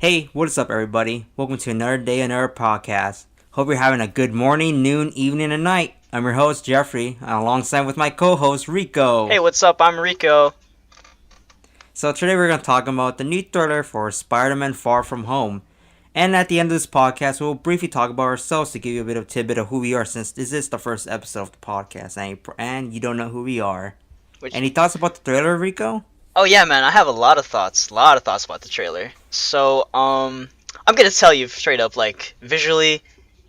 Hey, what's up, everybody? Welcome to another day, another podcast. Hope you're having a good morning, noon, evening, and night. I'm your host, Jeffrey, alongside with my co-host, Hey, Rico. what's up? I'm Rico. So today we're going to talk about the new trailer for Spider-Man Far From Home. And at the end of this podcast, we'll briefly talk about ourselves to give you a bit of tidbit of who we are, since this is the first episode of the podcast and you don't know who we are. Which Any thoughts about the trailer, Rico? Oh yeah, man, I have a lot of thoughts about the trailer. I'm gonna tell you straight up, like visually,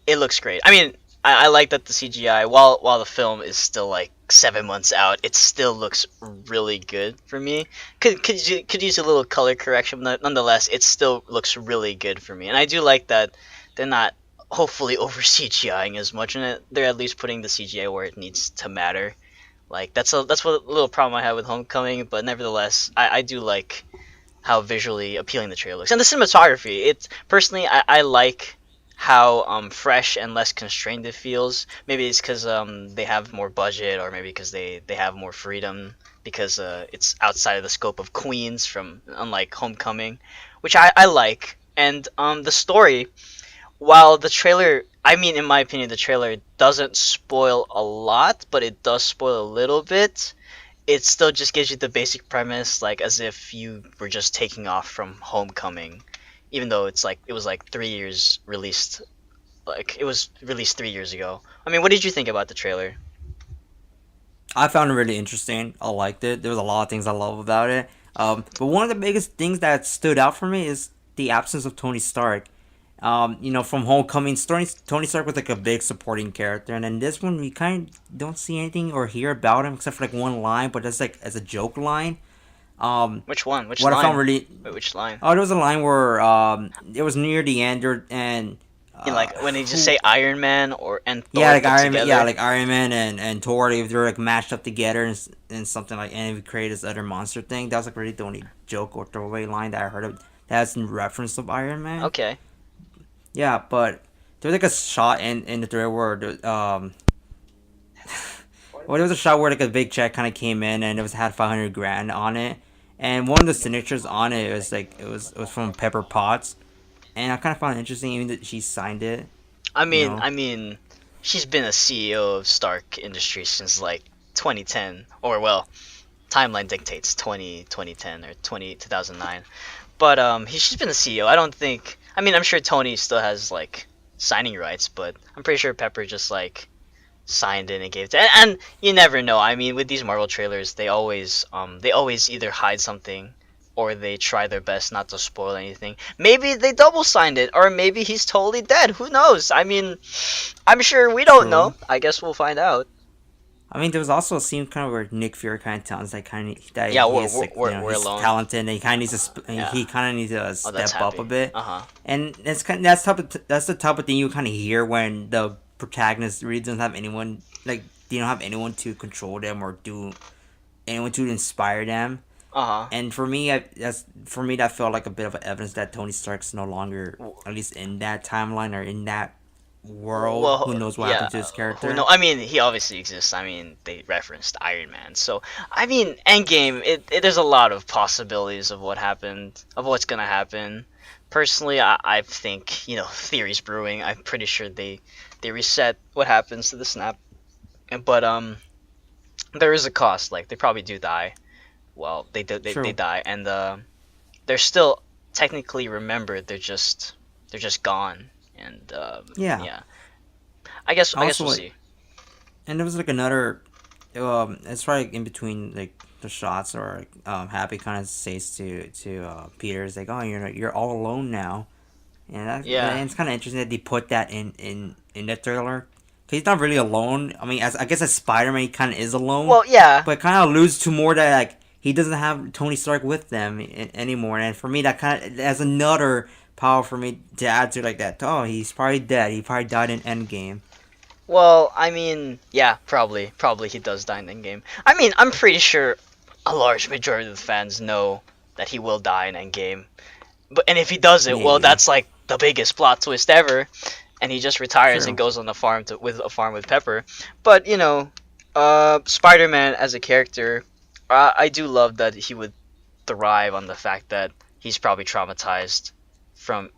it looks great. I mean, I like that the CGI, while the film is still like 7 months out, it still looks really good for me. Could use a little color correction, but nonetheless, it still looks really good for me. And I do like that they're not hopefully over CGIing as much, and they're at least putting the CGI where it needs to matter. Like that's what a little problem I have with Homecoming, but nevertheless, I do like how visually appealing the trailer looks, and the cinematography. It's personally, I like how fresh and less constrained it feels. Maybe it's because they have more budget, or maybe because they have more freedom because it's outside of the scope of Queens, from unlike Homecoming, which I like. And the story, while the trailer, I mean, in my opinion, the trailer doesn't spoil a lot, but it does spoil a little bit. It still just gives you the basic premise, like as if you were just taking off from Homecoming, even though it was like 3 years released, like it was released 3 years ago. I mean, what did you think about the trailer? I found it really interesting. I liked it. There was a lot of things I love about it. But one of the biggest things that stood out for me is the absence of Tony Stark. From Homecoming, Tony Stark was like a big supporting character, and in this one, we kind of don't see anything or hear about him except for like one line, but that's like as a joke line. Which one? Which What I found line? really, Wait, which line? there was a line where it was near the end, and In like when they just who say Iron Man or and yeah, Thor like put Iron Man, yeah, together. like Iron Man and Thor, they're like matched up together and something like, and we create this other monster thing. That was like really the only joke or throwaway line that I heard of that's in reference of Iron Man. Okay. Yeah, but there was like a shot in the trailer where well, there was a shot where like a big check kind of came in and it was had 500 grand on it, and one of the signatures on it was like it was from Pepper Potts, and I kind of found it interesting even that she signed it. I You mean, know, I mean, she's been a CEO of Stark Industries since like 2010, or well, timeline dictates 2010 or 2009. But she's been the CEO. I don't think. I mean, I'm sure Tony still has like signing rights, but I'm pretty sure Pepper just like signed it and gave it to. And you never know. I mean, with these Marvel trailers, they always either hide something or they try their best not to spoil anything. Maybe they double signed it, or maybe he's totally dead. Who knows? I mean, I'm sure we don't true. know. I guess we'll find out. I mean, there was also a scene kind of where Nick Fury kind of tells that that Yeah, he is like we're he's alone. talented and he kind of needs to Yeah. he kind of needs to Oh, that's step up a happy. bit, Uh-huh. and that's the type of thing you kind of hear when the protagonist really doesn't have anyone, like they don't have anyone to control them or do anyone to inspire them. Uh-huh. And for me that felt like a bit of evidence that Tony Stark's no longer, at least in that timeline or in that world. Who Well, knows what yeah. happened to his Who know? character? I mean, he obviously exists. I mean, they referenced Iron Man, so I mean, Endgame. There's a lot of possibilities of what happened, of what's gonna happen. Personally, I think theories brewing. I'm pretty sure they reset what happens to the snap, but there is a cost. Like they probably do die. Well, they True. die, and they're still technically remembered. They're just gone, and Yeah. yeah. I guess Also, we'll like, see. and there was like another it's right in between like the shots, or Happy kind of says to Peter, is like, oh, you're all alone now, Yeah. and it's kind of interesting that they put that in the trailer. 'Cause he's not really alone. I mean, as I guess as Spider-Man, he kind of is alone, Well, yeah. but it kind of alludes to more that like he doesn't have Tony Stark with them anymore. And for me, that kind of as another power for me to add to like that. Oh, he's probably dead. He probably died in Endgame. Well, I mean, yeah, probably he does die in Endgame. I mean, I'm pretty sure a large majority of the fans know that he will die in Endgame. But and if he doesn't, well, Maybe. that's like the biggest plot twist ever. And he just retires and True. goes on the farm with a farm with Pepper. But Spider-Man as a character, I do love that he would thrive on the fact that he's probably traumatized from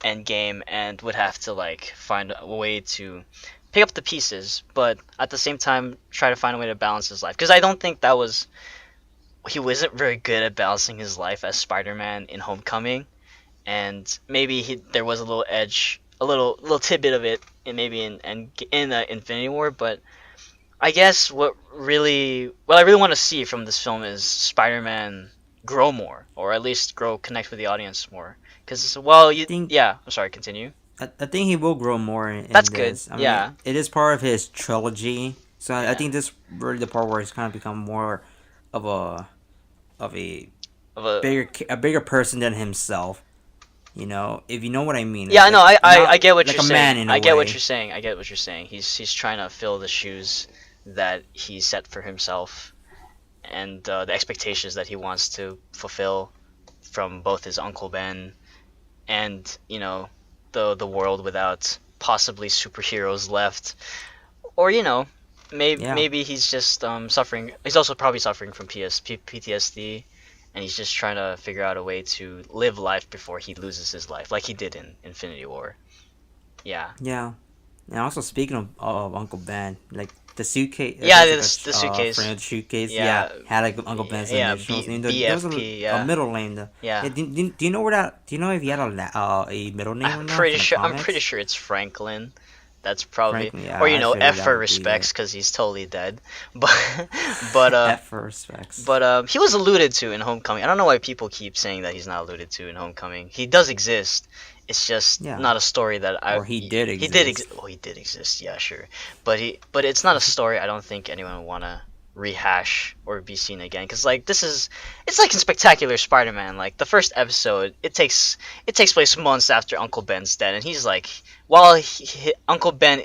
Endgame and would have to like find a way to pick up the pieces, but at the same time try to find a way to balance his life. Because I don't think that was he wasn't very good at balancing his life as Spider-Man in Homecoming, and maybe there was a little edge, a little tidbit of it, in maybe in Infinity War. But I guess what I really want to see from this film is Spider-Man grow more, or at least grow connect with the audience more. Because I think yeah, I'm sorry, continue. I think he will grow more That's in good. this. I mean, Yeah, it is part of his trilogy, so I yeah. think this really the part where he's kind of become more of a Of a a bigger person than himself. You know, if you know what I mean, Yeah, I know. I not get what like you're a man saying. in a I get what way. you're saying. I get what you're saying. He's trying to fill the shoes that he set for himself, and the expectations that he wants to fulfill from both his Uncle Ben and the world without possibly superheroes left. Or Yeah, maybe he's just suffering. He's also probably suffering from PTSD, and he's just trying to figure out a way to live life before he loses his life, like he did in Infinity War. Yeah, yeah. And also speaking of Uncle Ben, like the suitcase, yeah. there's like This the frame suitcase. of the suitcase. Yeah, Yeah, had like Uncle Ben's yeah. initials. And there was BFP. a Yeah, middle name. yeah. Yeah, do you know where that? Do you know if he had a middle name or I'm not pretty from the sure. I'm pretty comics? sure it's Franklin. That's probably, Frankly, or yeah, I F figured that for would be respects it. because he's totally dead. But but At first, Vex. he was alluded to in Homecoming. I don't know why people keep saying that he's not alluded to in Homecoming. He does exist. It's just Yeah, not a story that or he did he did exist. well, he did exist. Yeah, sure. But it's not a story I don't think anyone would want to rehash or be seen again, because like it's like in Spectacular Spider-Man. Like the first episode, it takes place months after Uncle Ben's dead, and he's like, while Uncle Ben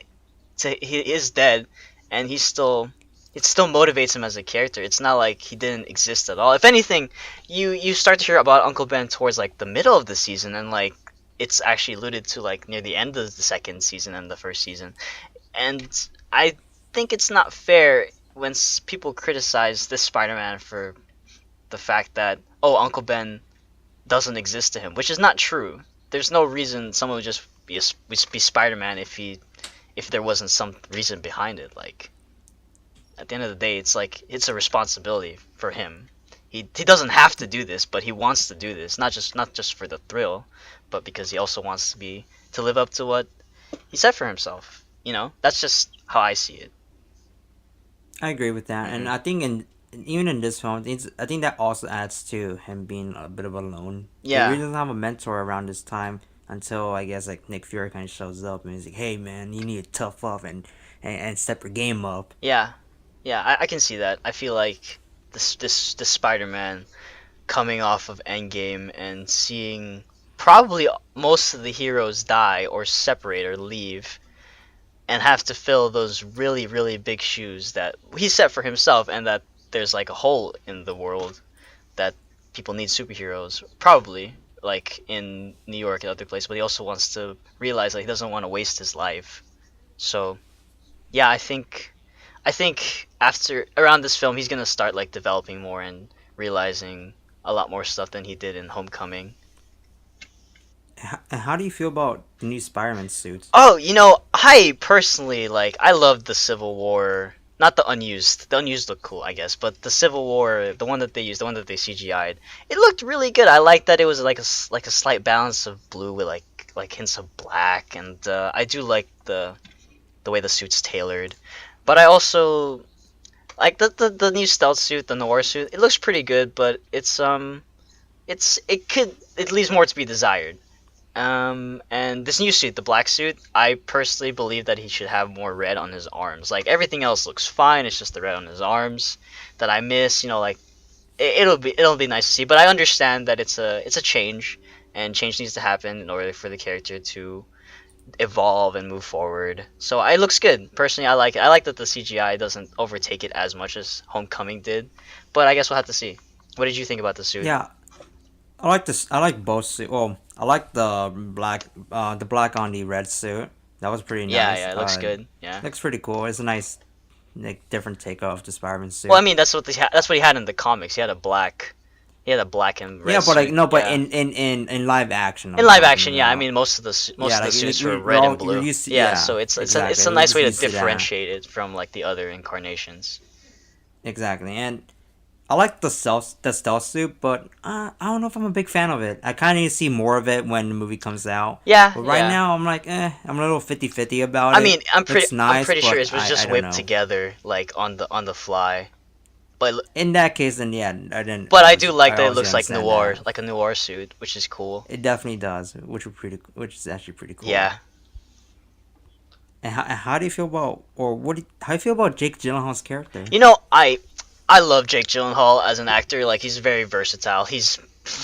he is dead, and it still motivates him as a character. It's not like he didn't exist at all. If anything, you start to hear about Uncle Ben towards like the middle of the season, and like it's actually alluded to like near the end of the second season and the first season. And I think it's not fair when people criticize this Spider-Man for the fact that, oh, Uncle Ben doesn't exist to him, which is not true. There's no reason someone would just be Spider-Man if there wasn't some reason behind it. Like at the end of the day, it's like it's a responsibility for him. He doesn't have to do this, but he wants to do this. Not just for the thrill, but because he also wants to live up to what he said for himself. That's just how I see it. I agree with that, and Hmm. I think even in this film, I think that also adds to him being a bit of alone. He Yeah, really doesn't have a mentor around this time until I guess like Nick Fury kind of shows up and he's like, "Hey man, you need to tough up and step your game up." yeah, yeah. I can see that. I feel like this Spider-Man coming off of Endgame and seeing probably most of the heroes die or separate or leave, and have to fill those really, really big shoes that he set for himself, and that there's like a hole in the world that people need superheroes, probably like in New York and other places, but he also wants to realize that he doesn't want to waste his life. So yeah, I think after around this film he's gonna start like developing more and realizing a lot more stuff than he did in Homecoming. And how do you feel about the new Spider-Man suits? Oh, I personally like. I loved the Civil War. Not the unused. The unused look cool, I guess, but the Civil War, the one that they used, the one that they CGI'd, it looked really good. I liked that it was like a slight balance of blue with like hints of black, and I do like the way the suit's tailored. But I also like the new stealth suit, the noir suit. It looks pretty good, but it leaves more to be desired. And this new suit, the black suit, I personally believe that he should have more red on his arms. Like everything else looks fine, it's just the red on his arms that I miss. Like it'll be nice to see. But I understand that it's a change, and change needs to happen in order for the character to evolve and move forward. So it looks good. Personally, I like it. I like that the CGI doesn't overtake it as much as Homecoming did. But I guess we'll have to see. What did you think about the suit? Yeah, I like this. I like both suit. Well, I like the black on the red suit. That was pretty Yeah, nice. yeah, it looks good. Yeah. Looks pretty cool. It's a nice, like, different take off the Spider-Man Well, I suit. mean, that's what he had in the comics. He had a black, Yeah, the black and Yeah, red but like suit. no, but Yeah. in live action, In I'm live talking action, yeah, I about. mean most Yeah, of the like suits were you're red and all you're blue. used to. Yeah, Yeah, so exactly. it's a We're nice just way to used to that. differentiate it from like the other incarnations. Exactly, and I like the stealth suit, but I don't know if I'm a big fan of it. I kind of need to see more of it when the movie comes out. Yeah, But right yeah. now, I'm like, I'm a little 50-50 about I it. mean, Looks I'm nice, pretty sure but it was I just don't whipped know. together like on the fly. But In that case, then yeah, I didn't. but I do like I that it obviously looks like understand noir, that. like a noir suit, which is cool. It definitely does, which is actually pretty cool. Yeah. And how do you feel about, or how do you feel about Jake Gyllenhaal's character? You know, I love Jake Gyllenhaal as an actor. Like he's very versatile. He's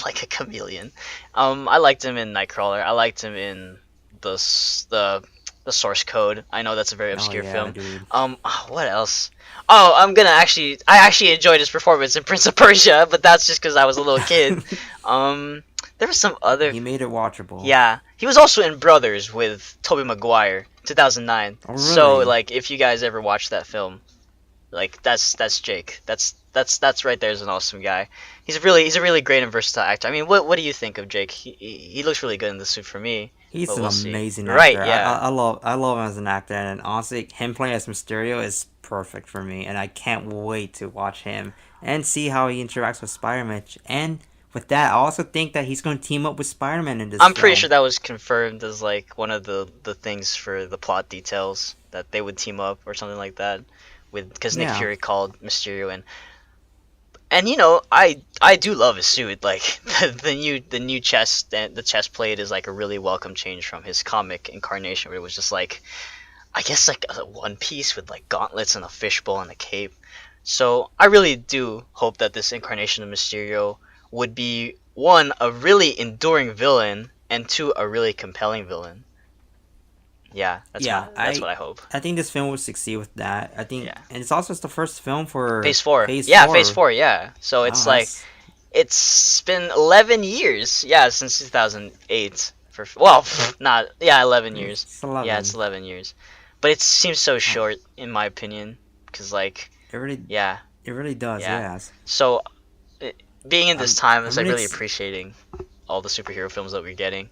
like a chameleon. I liked him in Nightcrawler. I liked him in the s- the Source Code. I know that's a very Oh obscure yeah, film. dude. What else? Oh, I actually enjoyed his performance in Prince of Persia, but that's just because I was a little kid. Um, there was some other. He made it watchable. Yeah, he was also in Brothers with Tobey Maguire, 2009. Oh So really? like, if you guys ever watched that film, like that's Jake. That's right there is an awesome guy. He's a really great and versatile actor. I mean, what do you think of Jake? He looks really good in the suit for me, He's but an we'll see. amazing Right? actor. Yeah. I love him as an actor, and honestly, him playing as Mysterio is perfect for me, and I can't wait to watch him and see how he interacts with Spider-Man. And with that, I also think that he's going to team up with Spider-Man in this I'm pretty film. sure that was confirmed as like one of the things for the plot details that they would team up or something like that with because Nick Yeah, Fury called Mysterio in. And you know, I do love his suit. Like the new chest and the chest plate is like a really welcome change from his comic incarnation, where it was just like I guess like a one piece with like gauntlets and a fishbowl and a cape. So I really do hope that this incarnation of Mysterio would be one a really enduring villain and two a really compelling villain. Yeah, yeah. that's what I hope. I think this film will succeed with that. I think, Yeah. and it's also the first film for Phase 4. Phase Yeah, Phase Four. 4, yeah. So Wow, it's like it's been 11 years. Yeah, since 2008 for well, not yeah, 11 years. it's Yeah, it's 11. 11 years. But it seems so Uh, short in my opinion cuz like It really, yeah, it really does. yeah. Yes. So being in this time is I'm like really, really appreciating all the superhero films that we're getting.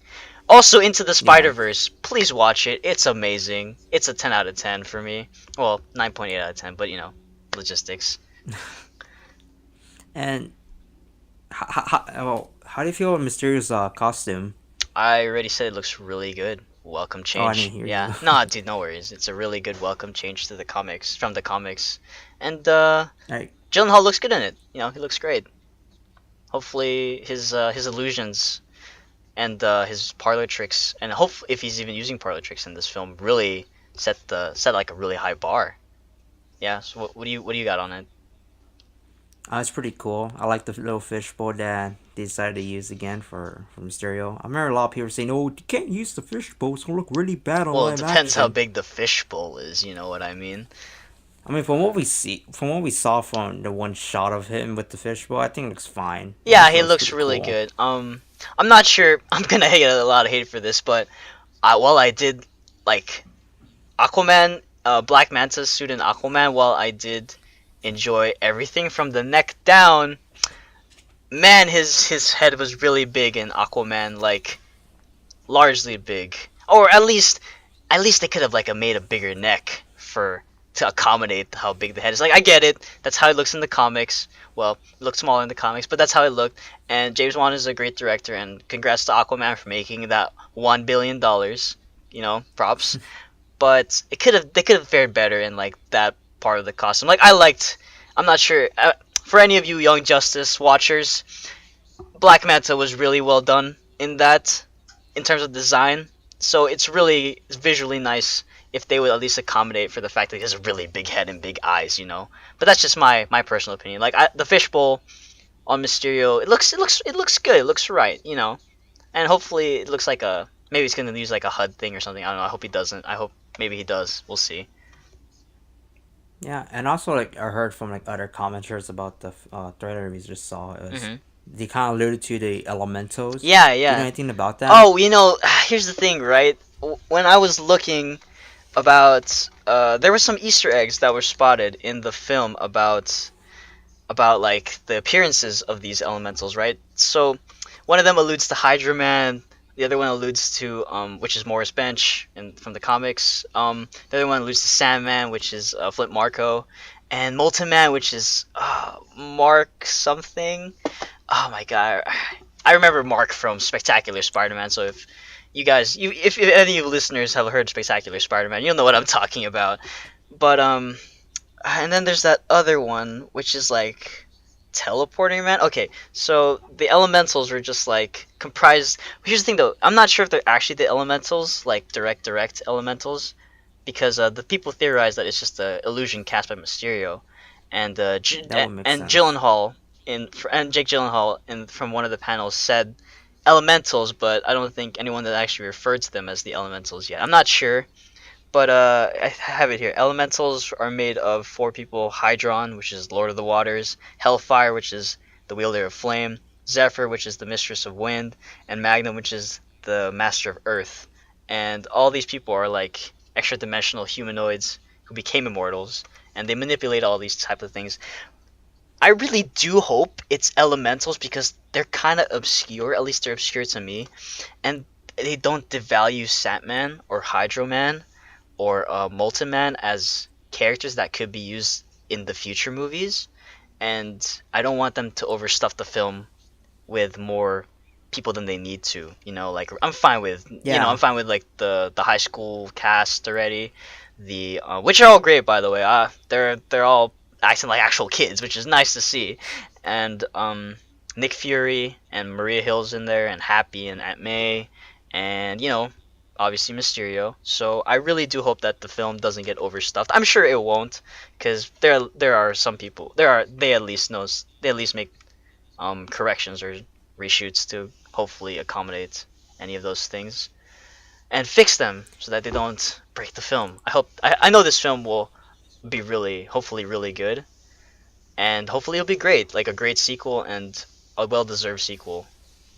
Also, Into the yeah. Spider Verse. Please watch it. It's amazing. It's a 10 out of 10 for me. Well, 9.8 out of 10, but you know, logistics. And how do you feel about Mysterio's costume? I already said it looks really good. Welcome Oh, I didn't change. hear Yeah. you. Nah, dude, no worries. It's a really good welcome change to the comics from the comics, and Right. Gyllenhaal looks good in it. You know, he looks great. Hopefully, his illusions and his parlor tricks, and hope if he's even using parlor tricks in this film, really set like a really high bar. Yeah. So what do you got on it? It's pretty cool. I like the little fishbowl that they decided to use again for Mysterio. I remember a lot of people saying, "Oh, you can't use the fishbowl; it's gonna look really bad on Well, it live depends how action." big the fishbowl is. You know what I mean? I mean, from what we saw from the one shot of him with the fishbowl, I think it looks fine. It Yeah, actually he looks looks pretty really cool. good. I'm not sure. I'm gonna get a lot of hate for this, but while I did like Aquaman, Black Manta's suit in Aquaman, while I did enjoy everything from the neck down, man, his head was really big in Aquaman, like largely big, or at least they could have like made a bigger neck for to accommodate how big the head is. Like I get it, that's how it looks in the comics. Well, it looked smaller in the comics, but that's how it looked. And James Wan is a great director, and congrats to Aquaman for making that $1 billion. You know, props. But they could have fared better in like that part of the costume. Like I liked, I'm not sure for any of you Young Justice watchers, Black Manta was really well done in that in terms of design. So it's visually nice if they would at least accommodate for the fact that he has a really big head and big eyes, you know. But that's just my personal opinion. Like the fishbowl on Mysterio, it looks good. It looks right, you know. And hopefully it looks like a maybe he's gonna use like a HUD thing or something. I don't know. I hope he doesn't. I hope maybe he does. We'll see. Yeah, and also like I heard from like other commenters about the trailer we just saw. It was Hmm. they kind of alluded to the elementals. Yeah, Do you know yeah. anything about that? Oh, you know, here's the thing, right? When I was looking about, there were some Easter eggs that were spotted in the film about about like the appearances of these elementals, right? So one of them alludes to Hydra Man. The other one alludes to which is Morris Bench and from the comics. The other one alludes to Sandman, which is Flint Marko, and Molten Man, which is Mark something. Oh my god, I remember Mark from Spectacular Spider-Man. So if you guys, if any of you listeners have heard Spectacular Spider-Man, you'll know what I'm talking about. But and then there's that other one, which is like teleporting man. Okay, so the elementals were just like comprised. Here's the thing though, I'm not sure if they're actually the elementals, like direct elementals, because the people theorize that it's just a illusion cast by Mysterio, and That would make and sense. Gyllenhaal and Jake Gyllenhaal in from one of the panels said elementals, but I don't think anyone that actually referred to them as the elementals yet. I'm not sure, but I have it here. Elementals are made of four people: Hydron, which is Lord of the Waters; Hellfire, which is the wielder of flame; Zephyr, which is the mistress of wind; and Magnum, which is the master of earth. And all these people are like extra-dimensional humanoids who became immortals, and they manipulate all these type of things. I really do hope it's elementals because they're kind of obscure. At least they're obscure to me, and they don't devalue Sandman or Hydro-Man or Molten Man as characters that could be used in the future movies, and I don't want them to overstuff the film with more people than they need to. Like I'm Yeah, fine with like the high school cast already, the which are all great by the way. They're all acting like actual kids, which is nice to see, and Nick Fury and Maria Hill's in there, and Happy and Aunt May, and obviously Mysterio. So I really do hope that the film doesn't get overstuffed. I'm sure it won't, because there are some people they at least make corrections or reshoots to hopefully accommodate any of those things and fix them so that they don't break the film. I know this film will be really hopefully really good, and hopefully it'll be great, like a great sequel and a well-deserved sequel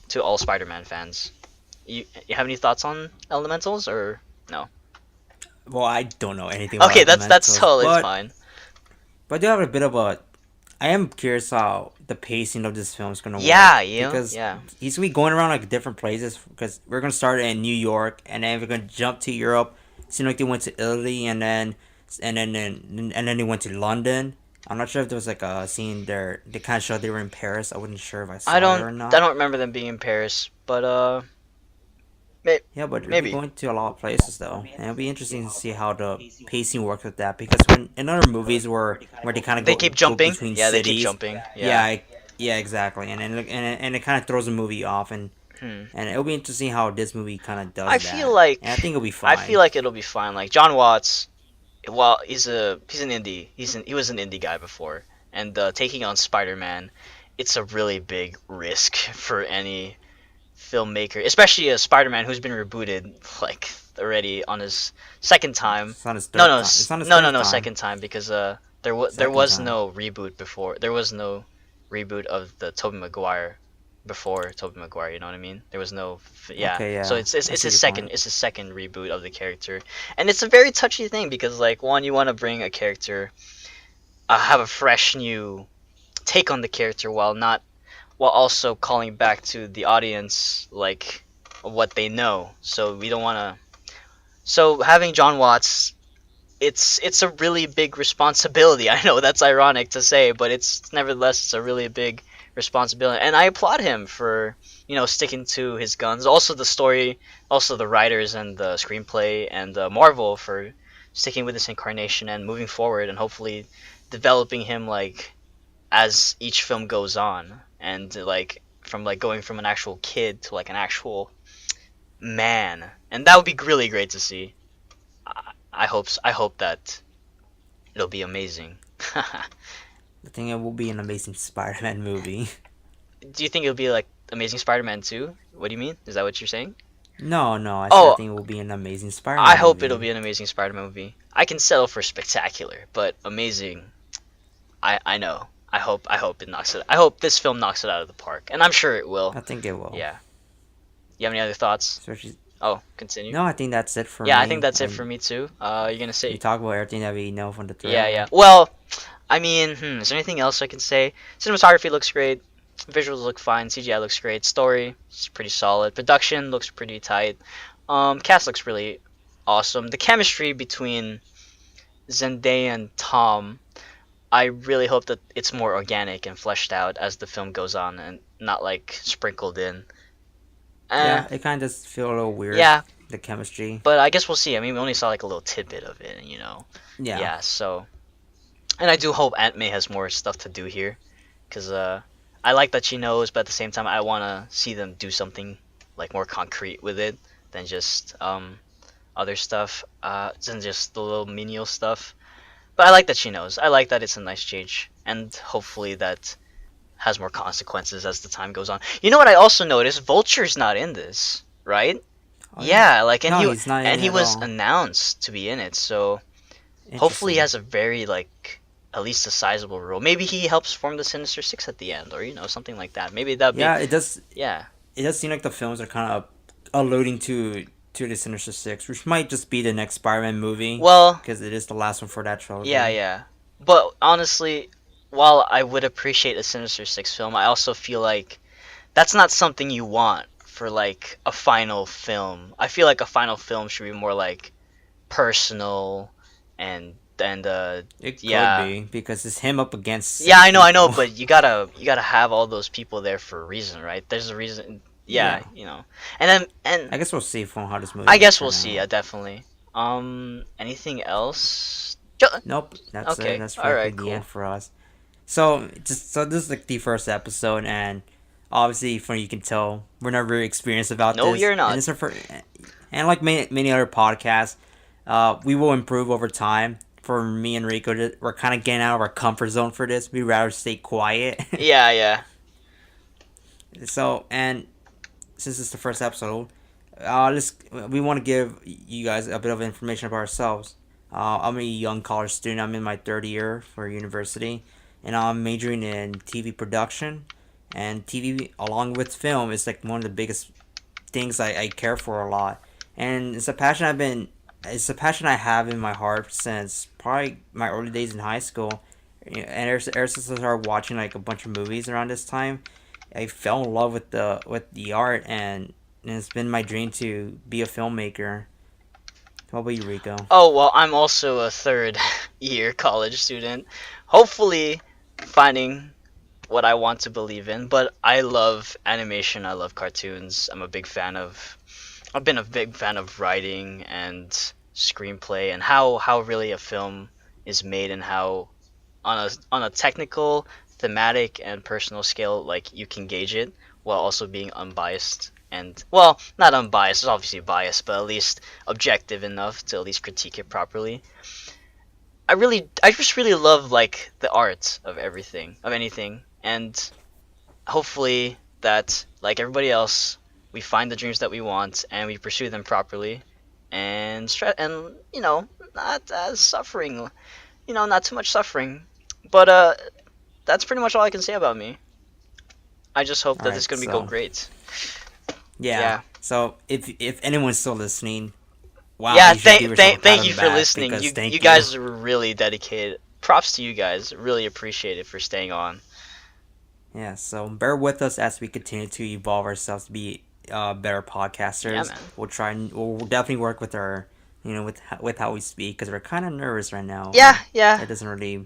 to all Spider-Man fans. You have any thoughts on Elementals or no? well, I don't know anything about Okay, that's elementals, totally but fine. I do have a bit of a. I am curious how the pacing of this film is gonna Yeah, work because yeah. he's gonna be going around like different places. Because we're gonna start in New York and then we're gonna jump to Europe. Seemed like they went to Italy and then they went to London. I'm not sure if there was like a scene there. They kind of showed they were in Paris. I wasn't sure if I I saw it don't or I not. don't remember them being in Paris, but Yeah, but we'll be maybe going to a lot of places though, and it'll be interesting to see how the pacing works with that. Because when in other movies where they kind of they go keep go jumping. between Yeah, they keep cities, jumping. yeah, Yeah. yeah, exactly, and it kind of throws the movie off, Hmm. and it'll be interesting how this movie kind of I does feel that, and I like think it'll be I feel fine. like it'll be fine. Like John Watts, well, he's an indie. He was an indie guy before, and taking on Spider-Man, it's a really big risk for any filmmaker, especially a Spider-Man who's been rebooted like already on his second time. It's on his No, third no, time. It's on his no, third no, time. second time because there Second was time. no reboot before. There was no reboot of the Tobey Maguire before Tobey Maguire. You know what I mean? There was no, yeah. Okay, So yeah, I see your point. it's his second reboot of the character, and it's a very touchy thing because like one, you want to bring a character, have a fresh new take on the character while also calling back to the audience like what they know. So we don't want to. So having John Watts, it's a really big responsibility. I know that's ironic to say, but it's nevertheless it's a really big responsibility, and I applaud him for sticking to his guns. Also the story, also the writers and the screenplay, and Marvel for sticking with this incarnation and moving forward, and hopefully developing him like as each film goes on, and like from like going from an actual kid to like an actual man, and that would be really great to see. I hope that it'll be amazing. I think it will be an amazing Spider-Man movie. Do you think it'll be like Amazing Spider-Man 2? What do you mean? Is that what you're saying? No, no, I said I Oh, think it will be an amazing I Spider-Man hope it'll movie. be an Amazing Spider-Man movie. I can settle for spectacular, but amazing, I know. I hope it knocks it. I hope this film knocks it out of the park, and I'm sure it will. I think it will. Yeah. You have any other thoughts? Especially, Oh, continue. no, I think that's it for Yeah, I think me. that's it for me too. You're gonna We say, talk about everything that we know from the yeah, yeah. trailer. Well, I mean, is there anything else I can say? Cinematography looks great. Visuals look fine. CGI looks great. Story is pretty solid. Production looks pretty tight. Cast looks really awesome. The chemistry between Zendaya and Tom, I really hope that it's more organic and fleshed out as the film goes on and not like sprinkled in. Eh, Yeah, it kind of just feel a little weird, yeah, the chemistry. but I guess we'll see. I mean, we only saw like a little tidbit of it, Yeah, Yeah, so. And I do hope Aunt May has more stuff to do here. Because I like that she knows, but at the same time, I want to see them do something like more concrete with it than just other stuff, than just the little menial stuff. But I like that she knows. I like that it's a nice change, and hopefully that has more consequences as the time goes on. You know what I also noticed? Vulture's not in this, right? oh yeah. Yeah, like No, he's not in and it he at was all. announced to be in it, so hopefully he Interesting. has a very like at least a sizable role. Maybe he helps form the Sinister Six at the end, or something like that. Maybe that'd be Yeah, it does. yeah. It does seem like the films are kind of alluding to the Sinister Six, which might just be the next Spider-Man movie, Well, because it is the last one for that yeah, trilogy. yeah. But honestly, while I would appreciate a Sinister Six film, I also feel like that's not something you want for like a final film. I feel like a final film should be more like personal and It could yeah. be because it's him up against Yeah, six I know, people. but you gotta have all those people there for a reason, right? There's a reason. Yeah, Yeah, and then and I guess we'll see from how this I movie guess turn we'll see. out. Yeah, definitely. Anything else? Nope, that's it. Okay. That's All practically right. the end Cool. for us. So this is like the first episode, and obviously, from you can tell, we're not very experienced about No, this, you're and not. it's our first. And like many other podcasts, we will improve over time. For me and Rico, we're kind of getting out of our comfort zone for this. We'd rather stay quiet. Yeah, yeah. So, and since it's the first episode, let's we want to give you guys a bit of information about ourselves. I'm a young college student. I'm in my third year for university, and I'm majoring in TV production. And TV, along with film, is like one of the biggest things I care for a lot. And it's a passion I have in my heart since probably my early days in high school. And ever since I started watching like a bunch of movies around this time, I fell in love with the art, and it's been my dream to be a filmmaker. What about you, Rico? Oh well, I'm also a third year college student. Hopefully, finding what I want to believe in. But I love animation. I love cartoons. I'm a big fan of. I've been a big fan of writing and screenplay and how really a film is made and how on a technical, thematic, and personal scale, like you can gauge it while also being unbiased and well, not unbiased. It's obviously biased, but at least objective enough to at least critique it properly. I just really love like the art of everything, of anything, and hopefully that like everybody else, we find the dreams that we want and we pursue them properly, and not as suffering, not too much suffering, but that's pretty much all I can say about me. I just hope All that this is right, gonna be go so great. yeah, Yeah, so if anyone's still listening, wow, yeah. you should give yourself a pat Thank on you the for back listening. because You thank you. guys are really dedicated. Props to you guys. Really appreciate it for staying on. Yeah, so bear with us as we continue to evolve ourselves to be better Yeah, podcasters. man. We'll definitely work with our, with how we speak because we're kind of nervous right now, Yeah, and yeah. that doesn't really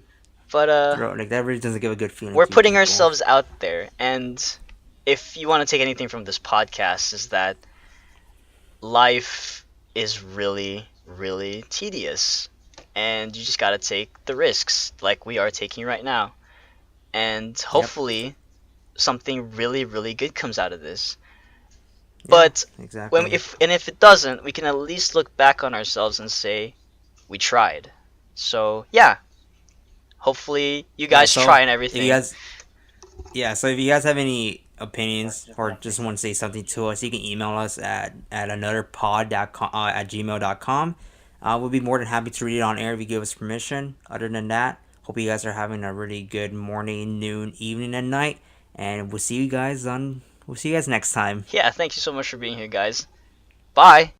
But like that really doesn't give a good feeling we're to putting people. ourselves out there, and if you want to take anything from this podcast, is that life is really, really tedious, and you just gotta take the risks like we are taking right now, and Yep. hopefully something really, really good comes out of this. Yeah. But Exactly. if it doesn't, we can at least look back on ourselves and say we tried. So yeah, hopefully you Yeah. guys So try and if you everything. guys, yeah. So if you guys have any opinions or just want to say something to us, you can email us at anotherpod.com at gmail.com. We'll be more than happy to read it on air if you give us permission. Other than that, hope you guys are having a really good morning, noon, evening, and night. And we'll see you guys next time. Yeah, thank you so much for being here, guys. Bye.